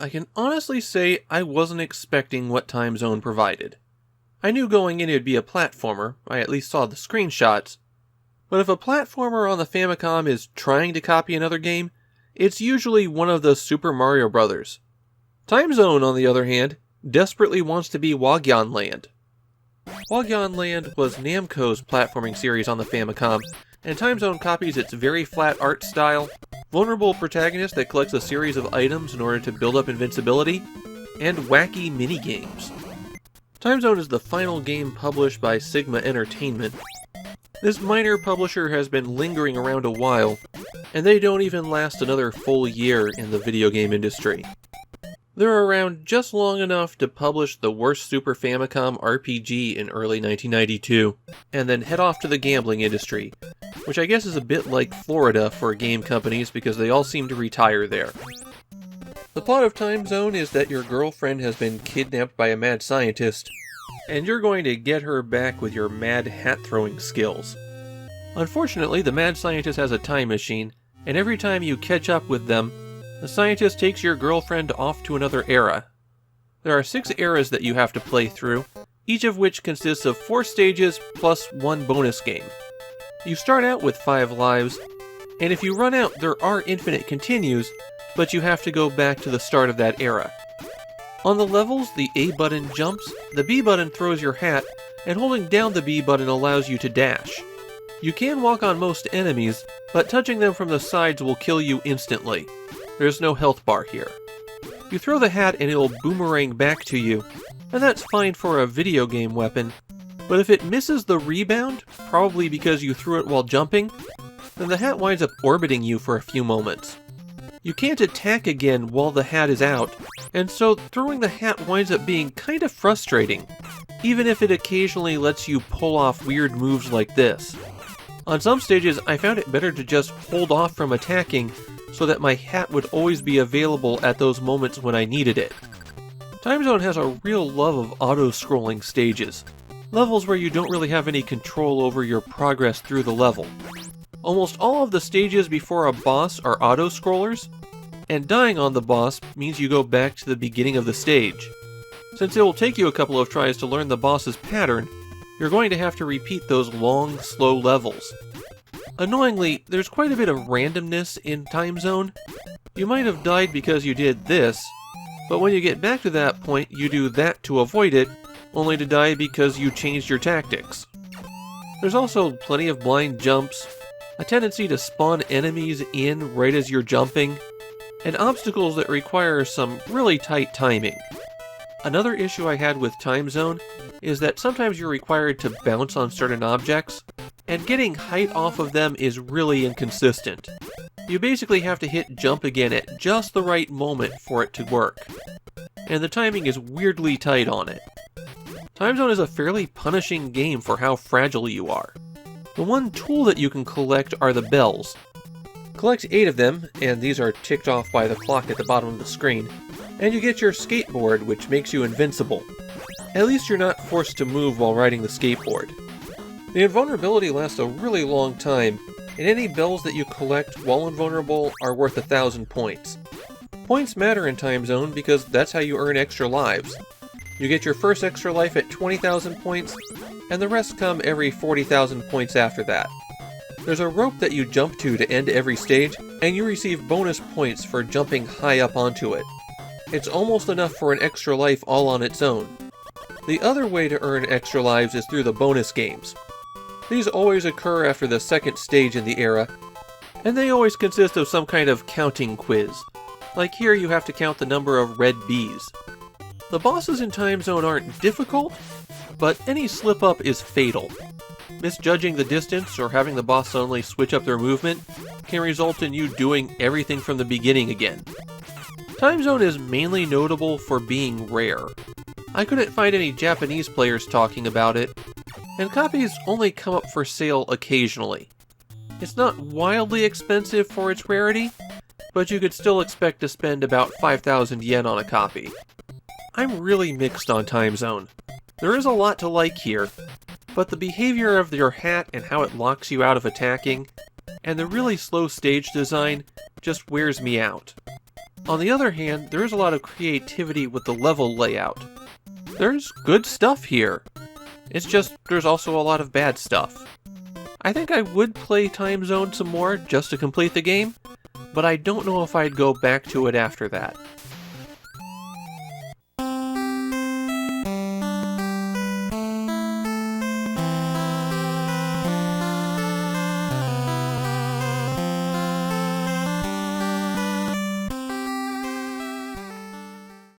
I can honestly say I wasn't expecting what Time Zone provided. I knew going in it would be a platformer, I at least saw the screenshots, but if a platformer on the Famicom is trying to copy another game, it's usually one of the Super Mario Brothers. Time Zone, on the other hand, desperately wants to be Wagyan Land. Wagyan Land was Namco's platforming series on the Famicom, and Time Zone copies its very flat art style, vulnerable protagonist that collects a series of items in order to build up invincibility, and wacky minigames. Time Zone is the final game published by Sigma Entertainment. This minor publisher has been lingering around a while, and they don't even last another full year in the video game industry. They're around just long enough to publish the worst Super Famicom RPG in early 1992, and then head off to the gambling industry, which I guess is a bit like Florida for game companies because they all seem to retire there. The plot of Time Zone is that your girlfriend has been kidnapped by a mad scientist, and you're going to get her back with your mad hat-throwing skills. Unfortunately, the mad scientist has a time machine, and every time you catch up with them, the scientist takes your girlfriend off to another era. There are 6 eras that you have to play through, each of which consists of 4 stages plus 1 bonus game. You start out with 5 lives, and if you run out, there are infinite continues, but you have to go back to the start of that era. On the levels, the A button jumps, the B button throws your hat, and holding down the B button allows you to dash. You can walk on most enemies, but touching them from the sides will kill you instantly. There's no health bar here. You throw the hat and it'll boomerang back to you, and that's fine for a video game weapon, but if it misses the rebound, probably because you threw it while jumping, then the hat winds up orbiting you for a few moments. You can't attack again while the hat is out, and so throwing the hat winds up being kind of frustrating, even if it occasionally lets you pull off weird moves like this. On some stages, I found it better to just hold off from attacking so that my hat would always be available at those moments when I needed it. Time Zone has a real love of auto-scrolling stages, levels where you don't really have any control over your progress through the level. Almost all of the stages before a boss are auto-scrollers, and dying on the boss means you go back to the beginning of the stage. Since it will take you a couple of tries to learn the boss's pattern, you're going to have to repeat those long, slow levels. Annoyingly, there's quite a bit of randomness in Time Zone. You might have died because you did this, but when you get back to that point, you do that to avoid it, only to die because you changed your tactics. There's also plenty of blind jumps, a tendency to spawn enemies in right as you're jumping, and obstacles that require some really tight timing. Another issue I had with Time Zone is that sometimes you're required to bounce on certain objects, and getting height off of them is really inconsistent. You basically have to hit jump again at just the right moment for it to work, and the timing is weirdly tight on it. Time Zone is a fairly punishing game for how fragile you are. The one tool that you can collect are the bells. Collect 8 of them, and these are ticked off by the clock at the bottom of the screen, and you get your skateboard, which makes you invincible. At least you're not forced to move while riding the skateboard. The invulnerability lasts a really long time, and any bells that you collect while invulnerable are worth 1,000 points. Points matter in Time Zone because that's how you earn extra lives. You get your first extra life at 20,000 points, and the rest come every 40,000 points after that. There's a rope that you jump to end every stage, and you receive bonus points for jumping high up onto it. It's almost enough for an extra life all on its own. The other way to earn extra lives is through the bonus games. These always occur after the second stage in the era, and they always consist of some kind of counting quiz. Like here you have to count the number of red bees. The bosses in Time Zone aren't difficult, but any slip-up is fatal. Misjudging the distance or having the boss suddenly switch up their movement can result in you doing everything from the beginning again. Time Zone is mainly notable for being rare. I couldn't find any Japanese players talking about it, and copies only come up for sale occasionally. It's not wildly expensive for its rarity, but you could still expect to spend about 5,000 yen on a copy. I'm really mixed on Time Zone. There is a lot to like here, but the behavior of your hat and how it locks you out of attacking, and the really slow stage design just wears me out. On the other hand, there is a lot of creativity with the level layout. There's good stuff here. It's just there's also a lot of bad stuff. I think I would play Time Zone some more just to complete the game, but I don't know if I'd go back to it after that.